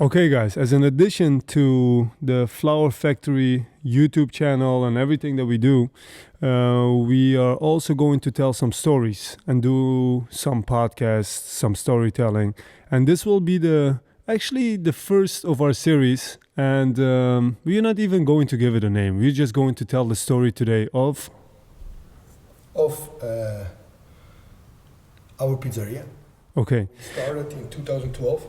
Okay, guys, as an addition to the Flower Factory YouTube channel and everything that we do, we are also going to tell some stories and do some podcasts, some storytelling. And this will be actually the first of our series. And we're not even going to give it a name. We're just going to tell the story today of. Of our pizzeria. Okay. We started in 2012.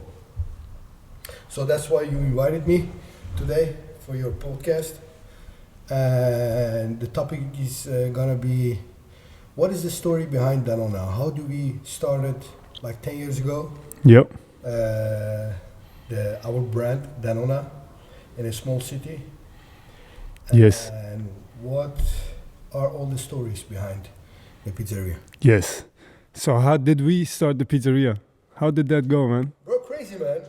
So that's why you invited me today for your podcast. And the topic is gonna be, what is the story behind Danona? How do we started like 10 years ago? Yep. Our brand Danona in a small city. Yes. And what are all the stories behind the pizzeria? Yes. So how did we start the pizzeria? How did that go, man? Bro, crazy man.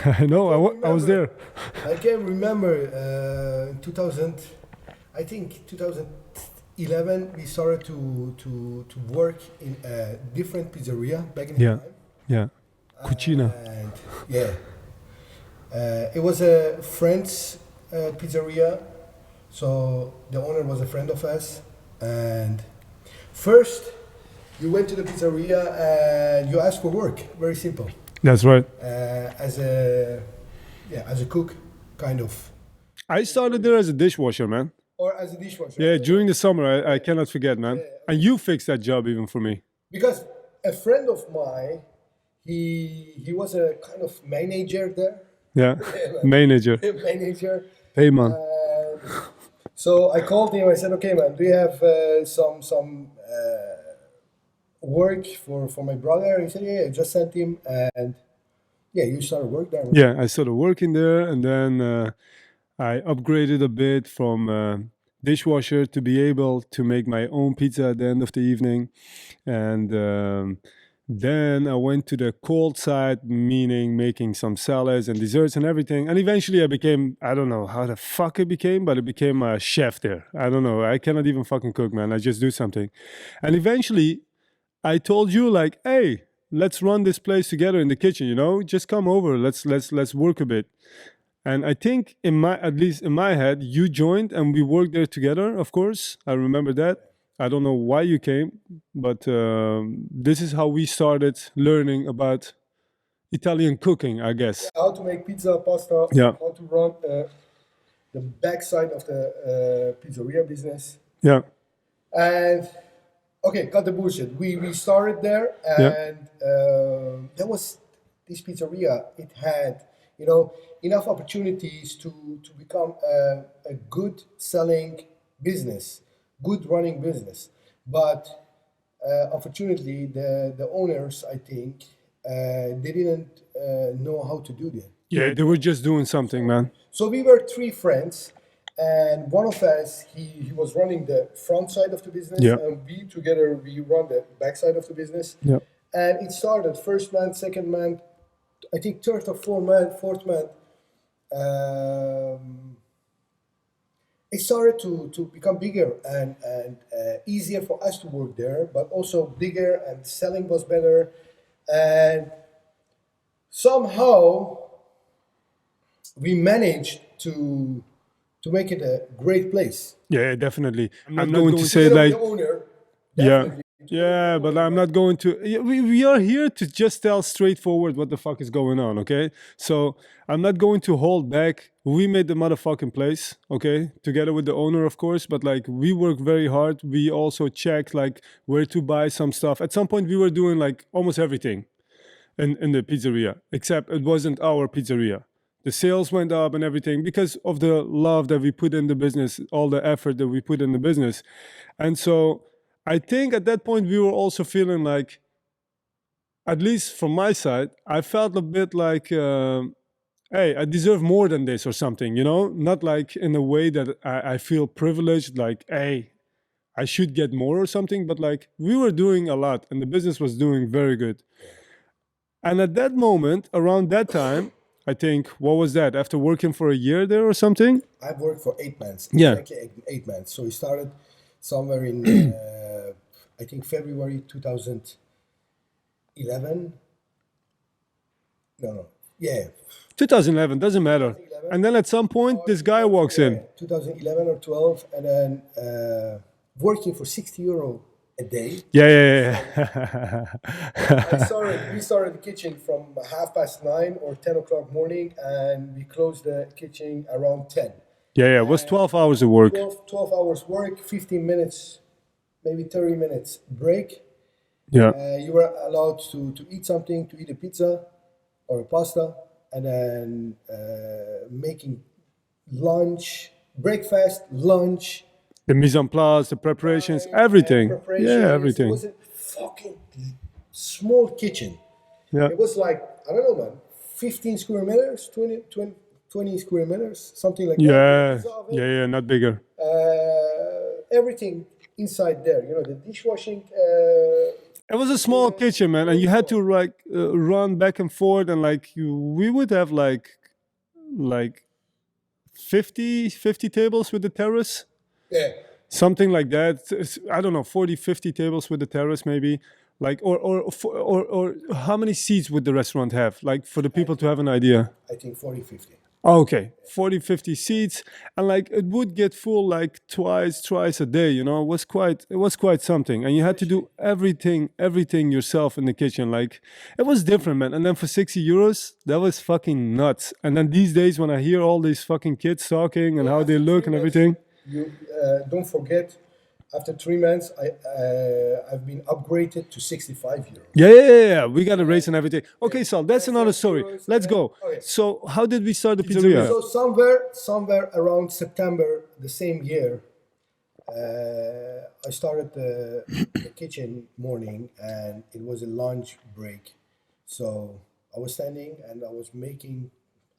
I know. I was there. I can remember 2000. I think 2011 we started to work in a different pizzeria back in the Yeah. time. Yeah. Cucina. And yeah, it was a friend's pizzeria, so the owner was a friend of us. And first, you went to the pizzeria and you asked for work. Very simple. That's right. As a cook, kind of, I started there as a dishwasher, man. or as a dishwasher. Yeah, during the summer, I cannot forget, man. Yeah. And you fixed that job even for me. Because a friend of mine, he was a kind of manager there. Yeah. Manager. Manager. Hey, man. So I called him. I said, "Okay, man, do you have some work for my brother?" He said, "Yeah, I just sent him." And yeah, you started work there. Yeah, I started working there, and then I upgraded a bit from dishwasher to be able to make my own pizza at the end of the evening. And then I went to the cold side, meaning making some salads and desserts and everything. And eventually I became, I don't know how the fuck it became, but I became a chef there. I don't know. I cannot even fucking cook, man. I just do something. And eventually I told you like, hey, let's run this place together in the kitchen, you know? Just come over. Let's work a bit. And I think at least in my head, you joined and we worked there together, of course. I remember that. I don't know why you came, but this is how we started learning about Italian cooking, I guess. How to make pizza, pasta, Yeah. how to run the backside of the pizzeria business. Yeah. And okay, cut the bullshit. We started there, Yeah. and there was this pizzeria. It had enough opportunities to become a good selling business, good running business. But unfortunately, the owners, I think, they didn't know how to do that. Yeah, they were just doing something, man. So we were three friends, and one of us he was running the front side of the business, Yeah. and we together we run the back side of the business. Yeah. And it started first month, second month, I think third or fourth month. It started to become bigger and easier for us to work there, but also bigger and selling was better, and somehow we managed to make it a great place. Yeah, definitely. I'm not Together going to say with like, the owner, yeah. definitely. Yeah, but I'm not going to. Yeah, we are here to just tell straightforward what the fuck is going on, okay? So I'm not going to hold back. We made the motherfucking place, okay? Together with the owner, of course, but like we work very hard. We also checked like where to buy some stuff. At some point, we were doing like almost everything in the pizzeria, except it wasn't our pizzeria. The sales went up and everything because of the love that we put in the business, all the effort that we put in the business. And so I think at that point we were also feeling like, at least from my side, I felt a bit like, hey, I deserve more than this or something, you know? Not like in a way that I feel privileged, like, hey, I should get more or something, but like we were doing a lot and the business was doing very good. And at that moment, around that time, I think, what was that? After working for a year there or something? I've worked for 8 months. Yeah. Exactly 8 months. So we started somewhere in I think February 2011. No, Yeah, 2011, doesn't matter. 2011. And then at some point, this guy walks in. 2011 or 12, and then working for 60 euro a day. Yeah, yeah, yeah. We started the kitchen from 9:30 or 10 o'clock morning, and we closed the kitchen around 10. Yeah, yeah. It was 12 hours of work. 12 hours work, 15 minutes, maybe 30 minutes break. Yeah. You were allowed to eat something, to eat a pizza or a pasta, and then making lunch, breakfast, lunch, The mise en place, the preparations, and everything. preparations. Yeah, It everything. was a fucking small kitchen. Yeah. It was like, I don't know, man, 15 square meters, 20 square meters, something like that. Yeah. Pizza oven, Yeah, yeah. Not bigger. everything inside there. You know, the dishwashing. It was a small kitchen, man, and you had to like run back and forth, and like we would have like 50 tables with the terrace, Yeah. something like that. I don't know, 40, 50 tables with the terrace, maybe. Like, or how many seats would the restaurant have? Like for the people to have an idea. I think 40, 50. Okay, 40, 50 seats, and like it would get full like twice a day. You know, it was quite something, and you had to do everything yourself in the kitchen. Like it was different, man. And then for 60 euros, that was fucking nuts. And then these days, when I hear all these fucking kids talking and how they look and everything, You don't forget, after 3 months, I've been upgraded to 65 euros. yeah, we got a raise and everything. Okay, Sal, that's another story. Let's go. Okay. So, how did we start the pizzeria? So somewhere around September the same year, I started the kitchen morning, and it was a lunch break. So I was standing and I was making,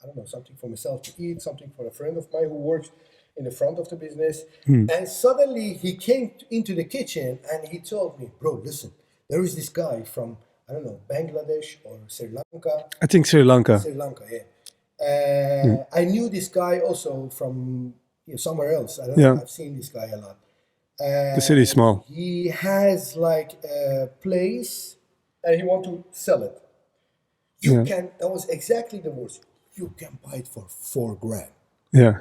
I don't know, something for myself to eat, something for a friend of mine who works in the front of the business. And suddenly he came into the kitchen and he told me, bro, listen, there is this guy from, I don't know, Bangladesh or Sri Lanka. I think Sri Lanka. Sri Lanka, yeah. I knew this guy also from somewhere else. I don't know. Yeah. I've seen this guy a lot. The city is small. He has like a place and he want to sell it. Yeah. That was exactly the words. You can buy it for $4,000. Yeah.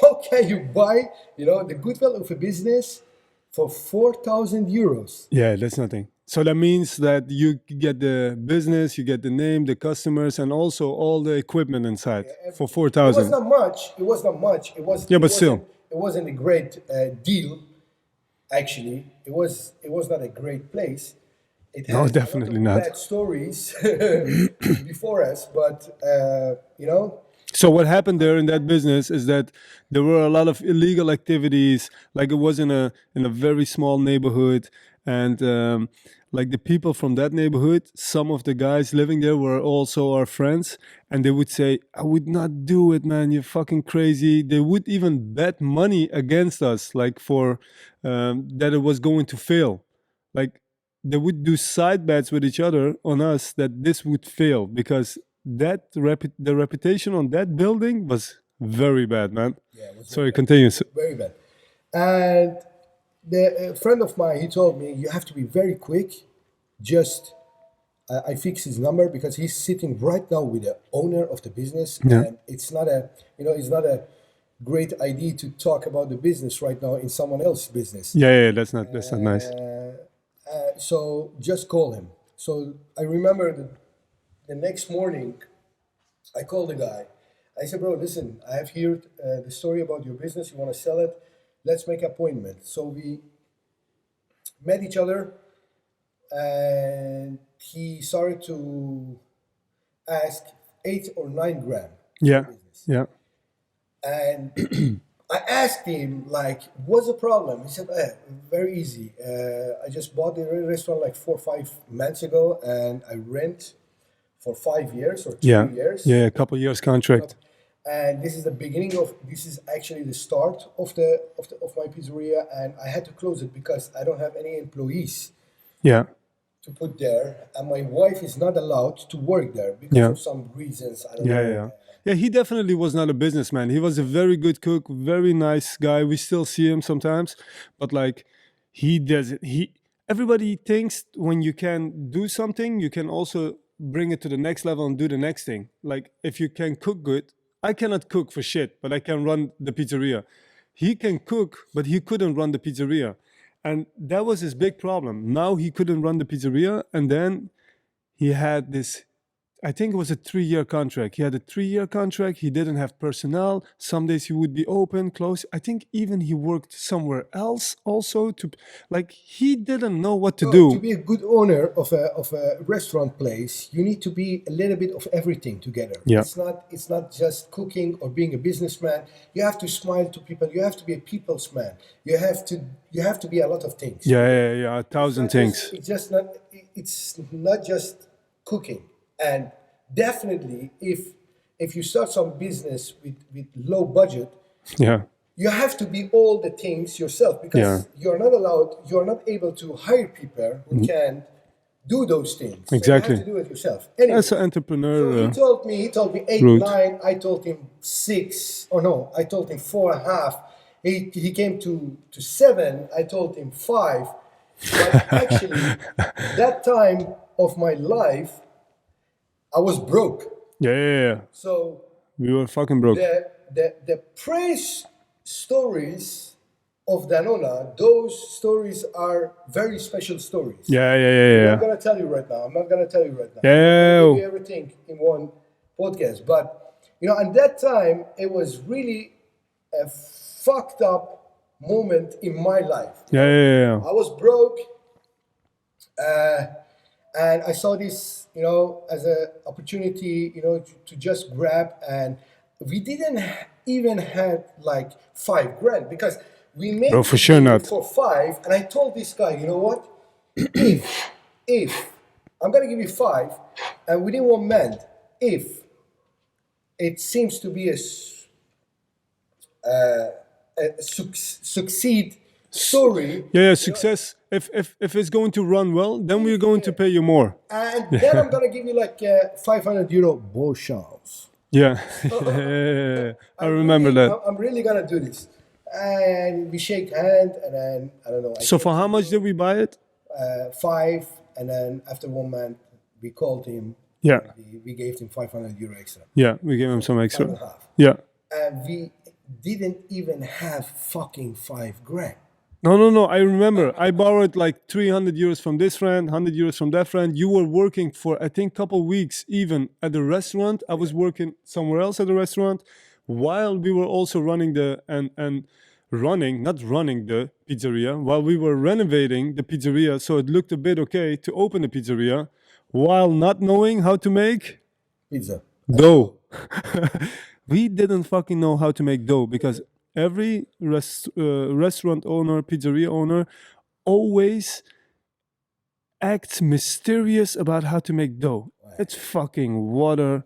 How can you buy, the goodwill of a business for 4,000 euros? Yeah, that's nothing. So that means that you get the business, you get the name, the customers, and also all the equipment inside for It was 4,000. not much. It was not much. It was. Yeah, it but wasn't- still. it wasn't a great deal. Actually, it was. It was not a great place. It No, had a lot definitely of not. Bad stories before us, but So what happened there in that business is that there were a lot of illegal activities. Like it was in a very small neighborhood, and like the people from that neighborhood, some of the guys living there were also our friends, and they would say, "I would not do it, man. You're fucking crazy." They would even bet money against us, like for that it was going to fail. Like they would do side bets with each other on us that this would fail because the reputation on that building was very bad, man. yeah, it was Sorry, continues. very bad. And a friend of mine, he told me, you have to be very quick. Just I fix his number because he's sitting right now with the owner of the business, Yeah. and it's not a great idea to talk about the business right now in someone else's business. Yeah, that's not nice. So just call him. So I remember the next morning, I called the guy. I said, bro, listen, I have heard the story about your business. You want to sell it? Let's make an appointment. So we met each other, and he started to ask 8 or 9 grand. Yeah, yeah, And I asked him, like, what's the problem? He said, very easy. I just bought the restaurant like 4 or 5 months ago, and I rent for 5 years or 2 yeah, years. yeah. A couple years contract. And this is the beginning this is actually the start of my pizzeria, and I had to close it because I don't have any employees Yeah, to put there, and my wife is not allowed to work there because Yeah. of some reasons. I don't yeah, know. yeah. Yeah, he definitely was not a businessman. He was a very good cook, very nice guy. We still see him sometimes, but like he does it. Everybody thinks when you can do something, you can also bring it to the next level and do the next thing. Like if you can cook good, I cannot cook for shit, but I can run the pizzeria. He can cook, but he couldn't run the pizzeria. And that was his big problem. Now he couldn't run the pizzeria, and then he had this, I think it was a 3-year contract. He had a 3-year contract. He didn't have personnel. Some days he would be open, close. I think even he worked somewhere else also to, like, he didn't know what to To do. be a good owner of a restaurant place, you need to be a little bit of everything together. Yeah. It's not just cooking or being a businessman. You have to smile to people. You have to be a people's man. You have to be a lot of things. Yeah, 1,000 things. It's not just cooking. And definitely, if you start some business with low budget, Yeah, you have to be all the things yourself because you're not able to hire people who can do those things. So Exactly. you have to do it yourself. Anyway, as an so entrepreneur. he told me 8, route. 9. I told him 6. Oh no, I told him 4.5. He came to 7. I told him 5. But actually, that time of my life, I was broke. Yeah. So We were fucking broke. the praise stories of Danona, those stories are very special stories. Yeah. I'm not gonna tell you right now. I'm gonna give you everything in one podcast. But at that time, it was really a fucked up moment in my life. Yeah. I was broke, and I saw this, as an opportunity, to just grab. And we didn't even have like $5,000 because we made No, for the sure deal not. for 5. And I told this guy, you know what? if I'm gonna give you 5, and within 1 month, if it seems to be a succeed story. Yeah, success. If it's going to run well, then we're going to pay you more. And then I'm gonna give you like €500 bon chance. Yeah. I remember that. I'm really gonna do this. And we shake hand, and then I don't know. So for how much did we buy it? 5, and then after 1 month, we called him. Yeah. We gave him €500 extra. Yeah, we gave him some extra. 5.5. Yeah. And we didn't even have fucking €5,000. No. I remember. I borrowed like €300 from this friend, €100 from that friend. You were working for, I think, couple weeks even at the restaurant. I was working somewhere else at the restaurant while we were also running not running the pizzeria, while we were renovating the pizzeria. So it looked a bit okay to open the pizzeria while not knowing how to make Pizza. dough. We didn't fucking know how to make dough because every restaurant owner, pizzeria owner, always acts mysterious about how to make dough. It's fucking water,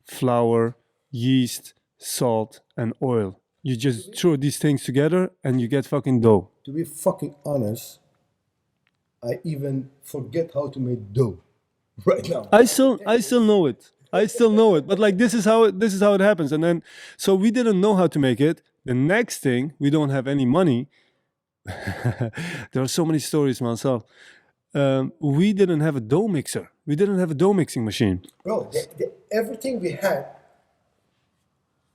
flour, yeast, salt, and oil. You just throw these things together and you get fucking dough. To be fucking honest, I even forget how to make dough right now. I still know it. But like this is how it happens. And then so we didn't know how to make it. The next thing, we don't have any money. There are so many stories, Marcel. We didn't have a dough mixer. We didn't have a dough mixing machine. Bro, everything we had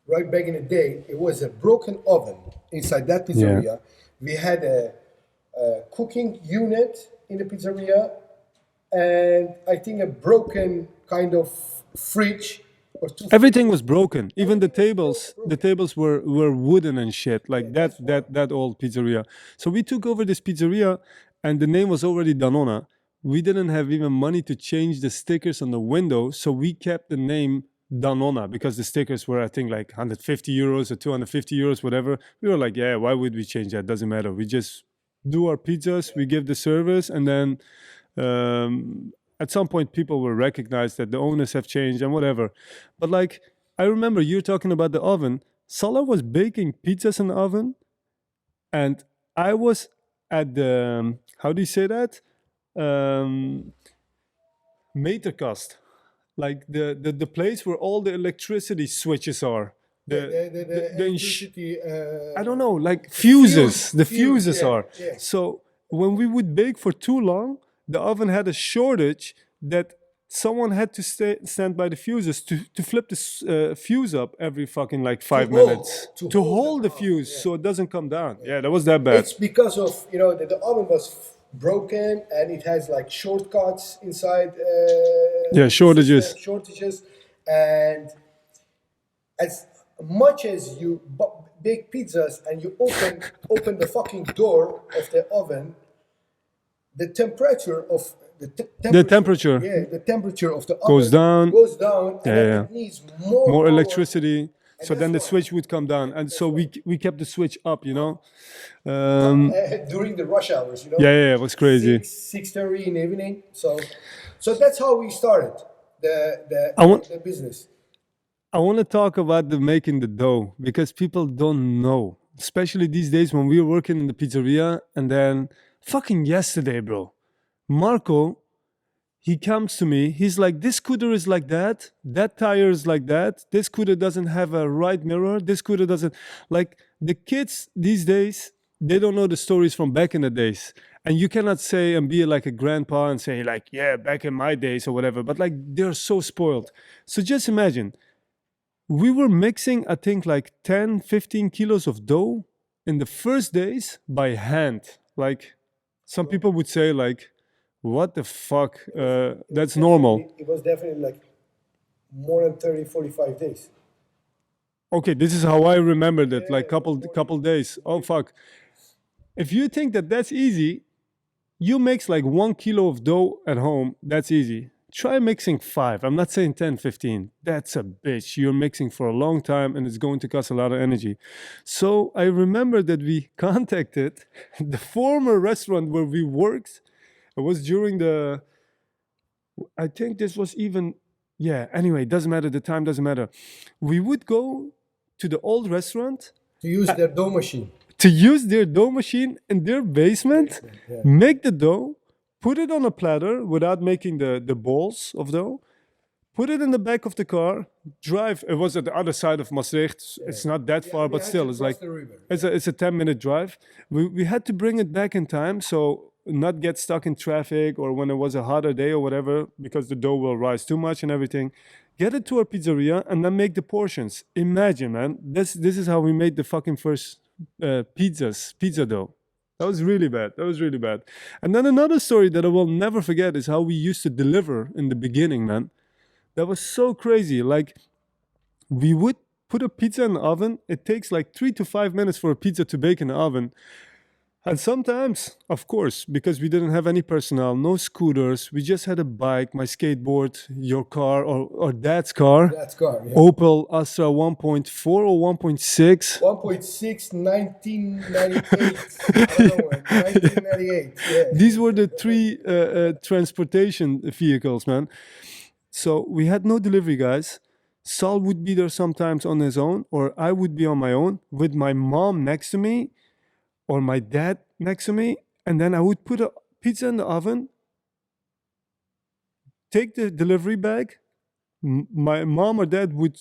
right back in the day, it was a broken oven inside that pizzeria. We had a cooking unit in the pizzeria, and I think a broken kind of fridge or two. Everything was broken. Even the tables were wooden and shit. Like that old pizzeria. So we took over this pizzeria, and the name was already Danona. We didn't have even money to change the stickers on the window, so we kept the name Danona because the stickers were, I think, like €150 or €250, whatever. We were like, yeah, why would we change that? Doesn't matter. We just do our pizzas, we give the service, and then at some point people will recognize that the owners have changed and whatever. But like, I remember you're talking about the oven. Salah was baking pizzas in the oven, and I was at the, how do you say that? Meterkast. Like the place where all the electricity switches are. The electricity. I don't know, like fuses. The fuses yeah, are. yeah. So when we would bake for too long, the oven had a shortage that someone had to stand by the fuses to flip the fuse up every fucking like To 5 minutes hold, to to hold the hold the power. fuse Yeah. so it doesn't come down. Yeah, that was that bad. It's because of the oven was broken and it has like shortcuts inside. Yeah, the shortages. system, shortages, and as much as you bake pizzas and you open the fucking door of the oven, the temperature of The temperature yeah, the temperature of the goes oven down. goes down, and Yeah, then yeah. it needs more More power. electricity. And So that's then the why. switch would come down, and so we kept the switch up. During the rush hours, Yeah, it was crazy. 6:30 in the evening. So that's how we started I want the business. I want to talk about the making the dough because people don't know, especially these days when we were working in the pizzeria. And then fucking yesterday, bro, Marco, he comes to me. He's like, "This scooter is like that. That tire is like that. This scooter doesn't have a right mirror. This scooter doesn't." Like the kids these days, they don't know the stories from back in the days. And you cannot say and be like a grandpa and say like, "Yeah, back in my days" or whatever. But like they're so spoiled. So just imagine we were mixing, I think, like 10, 15 kilos of dough in the first days by hand. Like some people would say, like, what the fuck? That's normal. It was definitely like more than 30, 45 days. Okay, this is how I remembered it. Like couple days. Oh fuck! If you think that that's easy, you mix like 1 kilo of dough at home. That's easy. Try mixing 5. I'm not saying 10, 15. That's a bitch. You're mixing for a long time and it's going to cost a lot of energy. So I remember that we contacted the former restaurant where we worked. It was during I think this was even, yeah, anyway, it doesn't matter. The time doesn't matter. We would go to the old restaurant To use their dough machine. to use their dough machine in their basement, Yeah. make the dough, put it on a platter without making the balls of dough, put it in the back of the car, drive. It was at the other side of Maastricht. It's not that far, we but had still, to it's cross like the river. it's a 10-minute drive. We had to bring it back in time, so not get stuck in traffic or when it was a hotter day or whatever, because the dough will rise too much and everything. Get it to our pizzeria and then make the portions. Imagine, man. This is how we made the fucking first pizza dough. That was really bad. That was really bad. And then another story that I will never forget is how we used to deliver in the beginning, man. That was so crazy. Like we would put a pizza in the oven. It takes like 3 to 5 minutes for a pizza to bake in the oven. And sometimes, of course, because we didn't have any personnel, no scooters, we just had a bike, my skateboard, your car, or dad's car. That's car. Yeah. Opel Astra 1.4 or 1.6. 1.6, 1998. I don't know when. 1998. Yeah. These were the three transportation vehicles, man. So we had no delivery guys. Sal would be there sometimes on his own, or I would be on my own with my mom next to me, or my dad next to me, and then I would put a pizza in the oven, take the delivery bag. My mom or dad would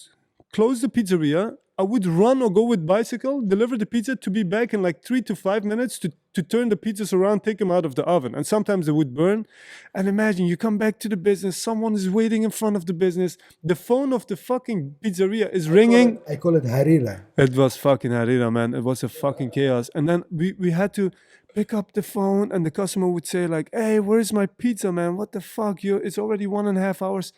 close the pizzeria. I would run or go with bicycle, deliver the pizza to be back in like 3 to 5 minutes to turn the pizzas around, take them out of the oven. And sometimes they would burn. And imagine you come back to the business, someone is waiting in front of the business. The phone of the fucking pizzeria is ringing. I call it harira. It was fucking harira, man. It was a fucking chaos. And then we had to pick up the phone and the customer would say like, "Hey, where's my pizza, man? What the fuck? It's already 1.5 hours."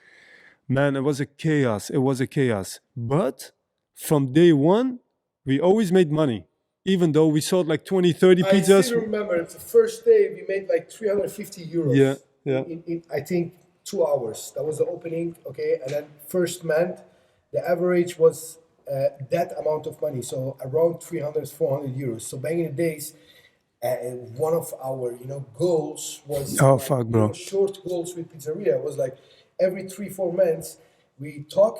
Man, it was a chaos. It was a chaos. But from day one, we always made money. Even though we sold like 20, 30 I pizzas. still remember the first day we made like 350 euros. Yeah. In I think 2 hours. That was the opening. Okay, and then first month, the average was that amount of money. So around 300, 400 euros. So back in the days, one of our goals was Oh, fuck, bro. short goals with pizzeria was like every 3-4 months we talk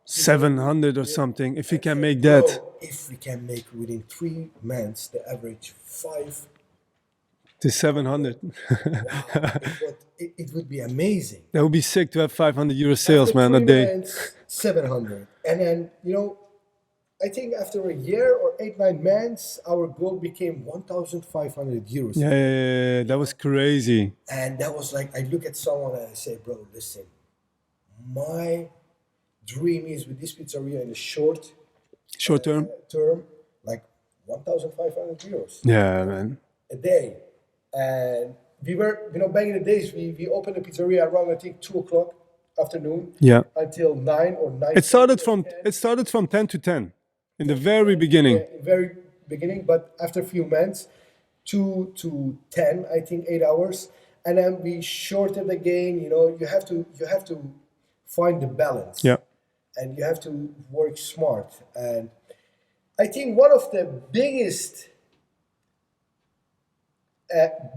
700 or something. If you can make bro, that. if we can make within 3 months the average 5 To 700. it would be amazing. That would be sick to have 500 euro sales, After man, a 3 day. months, 700, and then I think after a year or 8-9 months, our goal became 1,500 euros. Yeah, that was crazy. And that was like, I look at someone and I say, bro, listen, my dream is with this pizzeria in the short Short term. term, like 1,500 euros Yeah, man. a day. And we were, back in the days, we opened the pizzeria around, I think, 2 o'clock afternoon Yeah. until 9 or 9. It started from 10 to 10 in the very beginning. Yeah, very beginning, but after a few months, 2 to 10, I think 8 hours, and then we shortened again. You have to find the balance, Yeah. and you have to work smart. And I think one of the biggest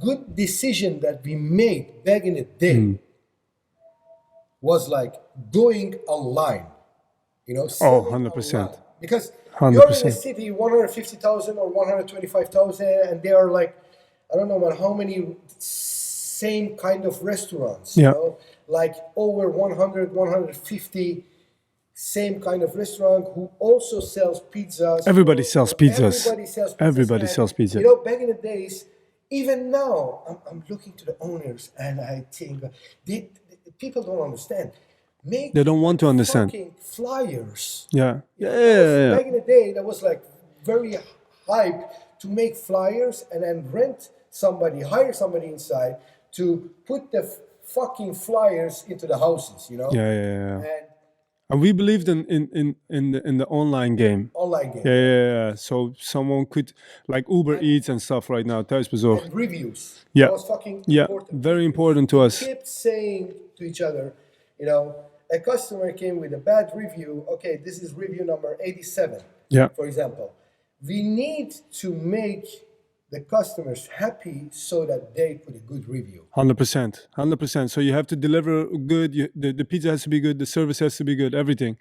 good decision that we made back in the day was like going online. Selling 100%. online. Because you're in a 100%. city 150,000 or 125,000, and there are like, I don't know man, how many same kind of restaurants. Yeah. Like over 100, 150 same kind of restaurant who also sells pizzas. Everybody sells pizzas. Everybody sells pizzas. Everybody And, sells pizza. back in the days, even now, I'm looking to the owners and I think people don't understand. Make They don't want to understand. fucking flyers. Yeah. Back in the day, that was like very hype to make flyers and then hire somebody inside to put the fucking flyers into the houses. Yeah. And And we believed in the online game. online game. Yeah. So someone could, like Uber Eats and stuff right now, thuisbezorgd. And reviews. Yeah. That was fucking Yeah, important. very important to us. Kept saying to each other, a customer came with a bad review. Okay, this is review number 87. Yeah. For example, we need to make the customers happy so that they put a good review. 100%. 100%. So you have to deliver good. The pizza has to be good. The service has to be good. Everything.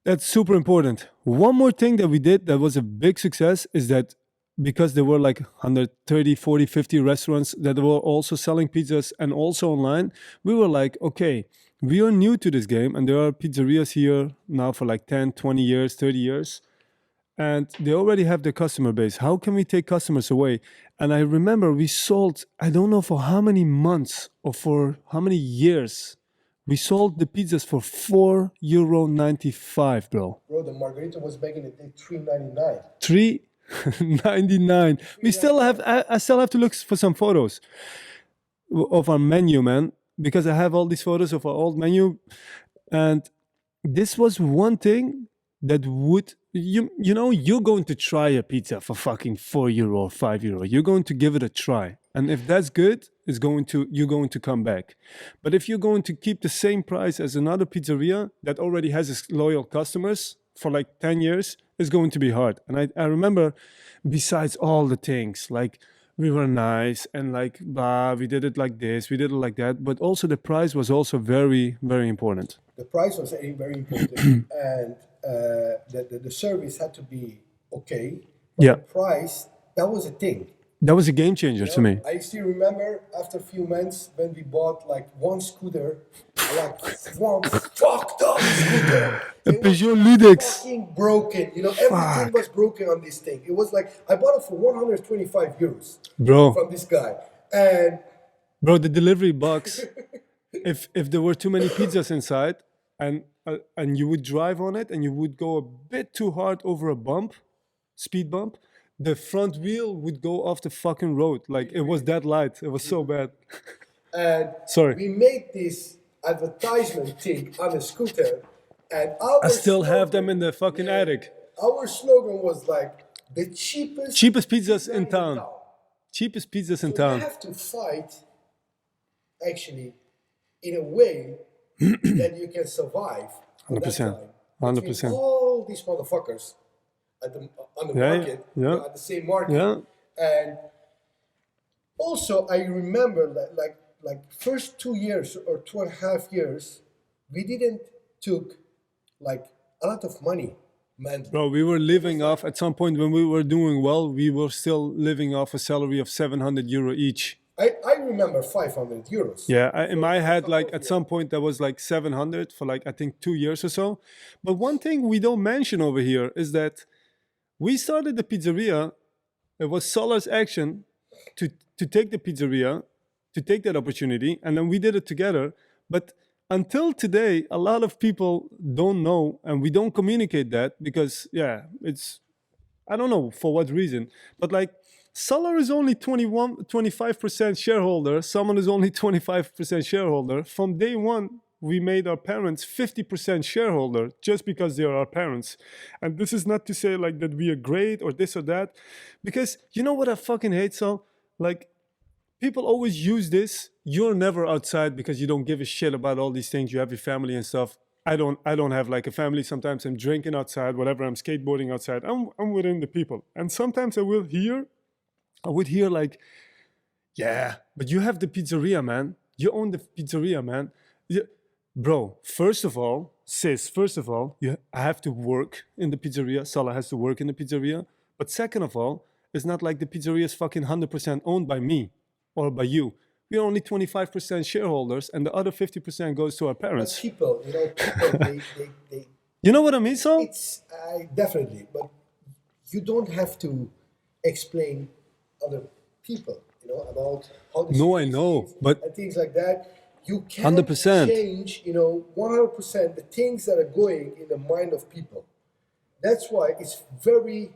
That's super important. One more thing that we did that was a big success is that because there were like 130, 40, 50 restaurants that were also selling pizzas and also online, we were like, okay, we are new to this game and there are pizzerias here now for like 10, 20 years, 30 years. And they already have their customer base. How can we take customers away? And I remember we sold, I don't know for how many months or for how many years, we sold the pizzas for €4.95, bro. Bro, the margarita was back in the day $3.99. $3.99. We still have, I still have to look for some photos of our menu, man, because I have all these photos of our old menu. And this was one thing that would, you're going to try a pizza for fucking €4 or €5. You're going to give it a try. And if that's good, you're going to come back. But if you're going to keep the same price as another pizzeria that already has its loyal customers for like 10 years, it's going to be hard. And I remember, besides all the things, like we were nice and like, blah, we did it like this, we did it like that. But also the price was also very, very important. The price was very important, and the service had to be okay. But Yeah. the price, that was a thing. That was a game changer to me. I still remember after a few months when we bought like one scooter, like one fucked up scooter. A It was Peugeot Ludex. fucking broken. Everything was broken on this thing. It was like, I bought it for €125 Bro, from this guy. And the delivery box, if there were too many pizzas inside and you would drive on it and you would go a bit too hard over a speed bump, the front wheel would go off the fucking road. Like it was that light. It was so bad. And Sorry. we made this advertisement thing on a scooter, and I still have them in the fucking attic. our slogan was like the cheapest Cheapest pizzas pizza in town. Cheapest pizzas in So town. you have to fight actually in a way that you can survive. at that 100%. time, 100%. between all these motherfuckers on the Yeah, market, yeah. at the same market. Yeah. And also, I remember that like first 2 years or 2.5 years, we didn't took like a lot of money, man. Bro, we were living off, at some point when we were doing well, we were still living off a salary of €700 each. I remember €500. Yeah, in my head, like at some point that was like 700 for like, I think 2 years or so. But one thing we don't mention over here is that we started the pizzeria. It was Solar's action to take the pizzeria, to take that opportunity. And then we did it together. But until today, a lot of people don't know, and we don't communicate that because, yeah, it's, I don't know for what reason, but like Salah is only 25% shareholder. Someone is only 25% shareholder. From day one, we made our parents 50% shareholder just because they are our parents. And this is not to say like that we are great or this or that, because you know what I fucking hate, Sal? Like, people always use this. You're never outside because you don't give a shit about all these things. You have your family and stuff. I don't have like a family. Sometimes I'm drinking outside, whatever, I'm skateboarding outside. I'm within the people. And sometimes I would hear like, yeah, but you have the pizzeria, man. You own the pizzeria, man. Bro, first of all, I have to work in the pizzeria. Salah has to work in the pizzeria. But second of all, it's not like the pizzeria is fucking 100% owned by me or by you. We're only 25% shareholders, and the other 50% goes to our But parents. people, they You know what I mean, Sal? it's definitely, but you don't have to explain other people, about how the No, I situation know, is but and things like that. You can 100%. change, 100% the things that are going in the mind of people. That's why it's very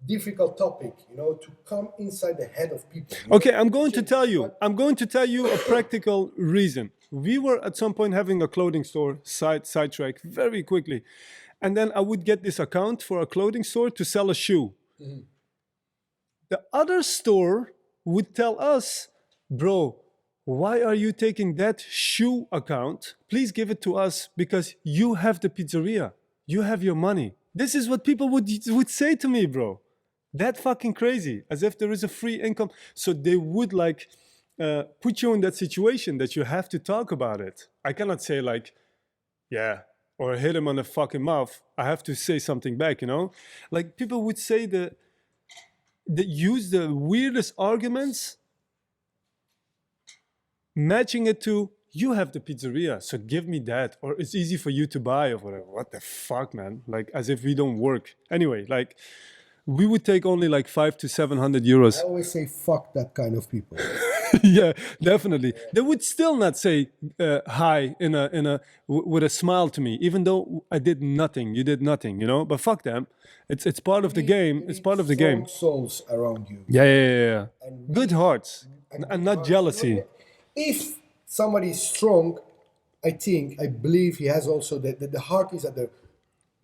difficult topic, to come inside the head of people. Okay, I'm going to change. tell you. But I'm going to tell you a practical reason. We were at some point having a clothing store, sidetrack very quickly. And then I would get this account for a clothing store to sell a shoe. The other store would tell us, bro, why are you taking that shoe account? Please give it to us because you have the pizzeria. You have your money. This is what people would say to me, bro. That fucking crazy, as if there is a free income. So they would like put you in that situation that you have to talk about it. I cannot say like, yeah, or hit him on the fucking mouth. I have to say something back, you know? Like people would say that use the weirdest arguments, matching it to you have the pizzeria, so give me that, or it's easy for you to buy, or whatever. What the fuck, man? Like as if we don't work. Anyway, like we would take only like 500 to 700 I euros. always say fuck that kind of people. Yeah, definitely. They would still not say hi with a smile to me, even though I did nothing. You did nothing, you know. But fuck them. It's part of the game. You It's need part of the strong game. souls around you. Yeah, yeah, yeah, yeah. And Good hearts and and good not hearts, jealousy. If somebody is strong, I believe he has also the heart is at the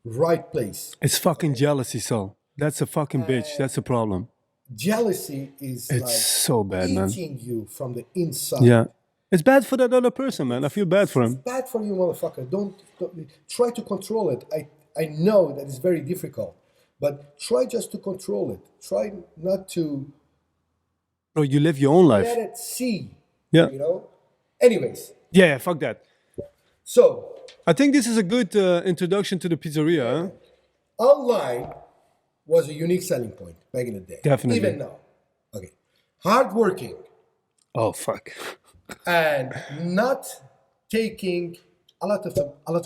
right place. It's fucking jealousy, Sol. That's a fucking bitch. That's a problem. Jealousy is It's like so bad, man. eating you from the inside. Yeah. It's bad for that other person, man. I feel bad for It's him. bad for you, motherfucker. Don't try to control it. I know that it's very difficult, but try just to control it. Try not to Bro, you live your own life. let it see. Yeah. Anyways, Yeah, fuck that. so I think this is a good introduction to the pizzeria, huh? online was a unique selling point back in the day. Definitely. Even now. Okay. Hardworking Oh, fuck. and not taking a lot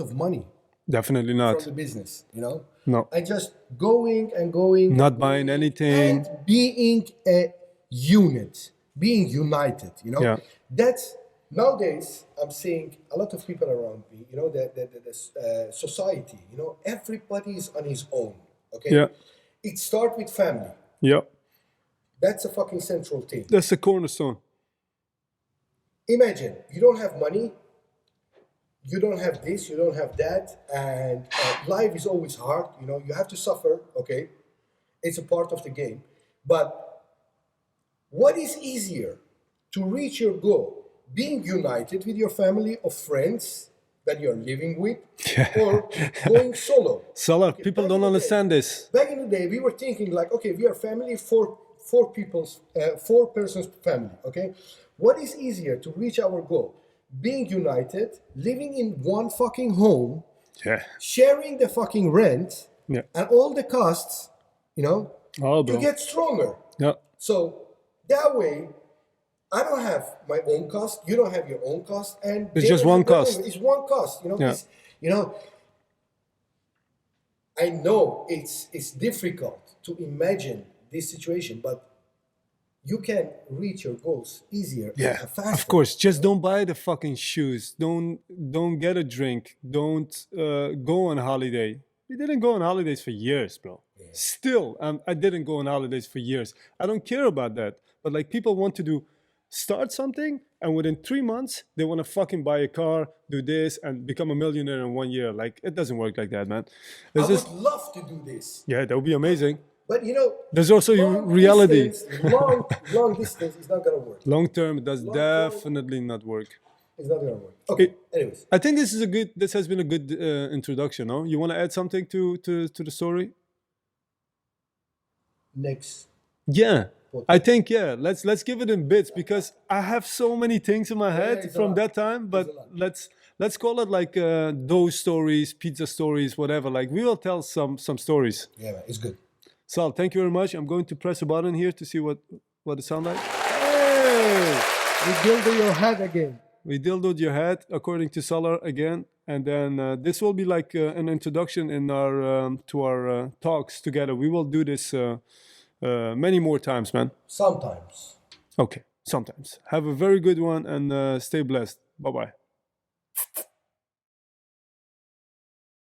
of money Definitely from not. the business, No. And just going and going. Not buying anything. And being a unit, being united, Yeah. That's nowadays I'm seeing a lot of people around me, the society, everybody is on his own. Okay. Yeah. It starts with family. Yeah. That's a fucking central thing. That's the cornerstone. Imagine you don't have money, you don't have this, you don't have that, and life is always hard. You have to suffer. Okay, it's a part of the game. But what is easier to reach your goal? Being united with your family or friends that you're living with, or going solo? Salah, people don't understand this. Back in the day, we were thinking like, okay, we are family, four persons family. Okay, what is easier to reach our goal? Being united, living in one fucking home, Yeah. sharing the fucking rent, Yeah. and all the costs, Oh, to bro. get stronger. Yeah. So that way, I don't have my own cost. You don't have your own cost, and It's they just don't one have their cost. own. It's one cost. Yeah. I know it's difficult to imagine this situation, but you can reach your goals easier Yeah, and faster. of course. Just don't buy the fucking shoes. Don't get a drink. Don't go on holiday. We didn't go on holidays for years, bro. Still, I didn't go on holidays for years. I don't care about that. But like people want to start something, and within 3 months they want to fucking buy a car, do this, and become a millionaire in 1 year. Like it doesn't work like that, man. I It's just would love to do this, yeah, that would be amazing. but you know, There's also reality. long distance is not gonna work. Long term, it does Long term- definitely not work. It's not gonna work. Okay. Anyways, I think this has been a good introduction. No, you want to add something to the story? next. Yeah, I think Let's give it in bits because I have so many things in my head it's a from lot. that time. But a lot. let's call it like those stories, pizza stories, whatever. Like we will tell some stories. Yeah, man, it's good. Sal, thank you very much. I'm going to press a button here to see what it sounds like. Hey! You build your head again. We dildoed your head, according to Salar again, and then this will be like an introduction in our to our talks together. We will do this many more times, man. Sometimes. Okay, sometimes. Have a very good one and stay blessed. Bye bye.